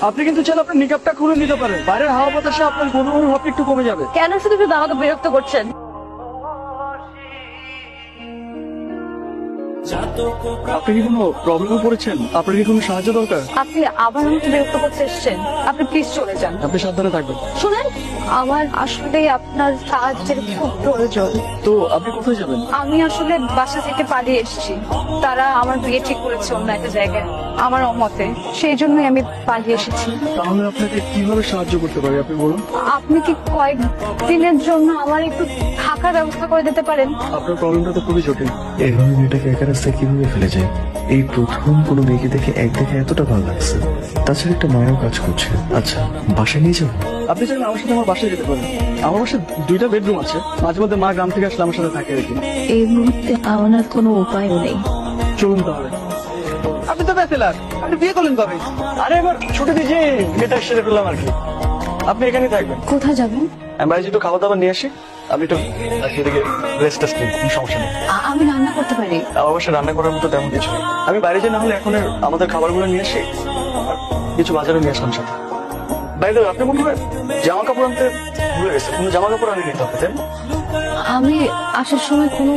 আপনি কিন্তু চাইলে আপনার নিকাবটা খুলে নিতে পারেন, বাইরের হাওয়া বাতাসে আপনার গরুর ভাব একটু কমে যাবে। কেন শুধু শুধু আমাকে বিরক্ত করছেন? আপনি কি কোনো প্রবলেমে পড়েছেন? আপনার কি কোনো সাহায্য দরকার? আপনি আবার আমাকে বিরক্ত করতে এসেছেন। আপনি প্লিজ চলে যান। আপনি সাবধানে থাকবেন। শুনেন, আমার আসলে আপনার সাহায্যের খুব প্রয়োজন। তো আপনি কোথায় যাবেন? আমি আসলে বাসা থেকে পালিয়ে এসেছি। তারা আমার বিয়ে ঠিক করেছে অন্য একটা জায়গায়, আমার অমতে। সেই জন্যই আমি পালিয়ে এসেছি। তাহলে আপনাকে কিভাবে সাহায্য করতে পারি আপনি বলুন। আপনি কি কয়েক দিনের জন্য আমার একটু থাকার ব্যবস্থা করে দিতে পারেন? আপনার প্রবলেমটা তো খুবই জটিল। এভাবে মেয়েটাকে একা রাস্তায় কিভাবে ফেলে যায়? এই প্রথম কোনো মেয়েকে দেখে এক দেখে এতটা ভালো লাগছে। তাছাড়া একটা মায়াও কাজ করছে। আচ্ছা, বাসায় নিয়ে যাবো? আপনি চাইলে আমার সাথে আমার বাসায় যেতে পারেন। আমার বাসায় 2টা বেডরুম আছে, মাঝে মধ্যে মা গ্রাম থেকে আসলে আমার সাথে থাকে আর কি। এই মুহূর্তে আমার আর কোনো উপায়ও নেই। চলুন তাহলে। আপনি তো ব্যাচেলার, আপনি বিয়ে করলেন কবে? আরে এবার ছুটি দিয়ে বিয়েটা সেরে ফেললাম আর কি। আপনি এখানেই থাকবেন। কোথায় যাবেন? আমি বাইরে একটু খাবার দাবার নিয়ে আসি, আপনি একটু এদিকে রেস্ট টেস্ট নিন, কোনো সমস্যা নেই। আমি রান্না করতে পারি। আমার বাসায় রান্না করার মতো তেমন কিছু নেই। আমি বাইরে যাই, না হলে এখন আমাদের খাবারগুলো নিয়ে আসি, আর কিছু বাজারে নিয়ে আসলাম সাথে। বাইরে আপনি মনে হয় জামা কাপড় আনতে ভুলে গেছে, কোনো জামা কাপড় আনি নিতে হবে, তাই না? আমি আসার সময় কোনো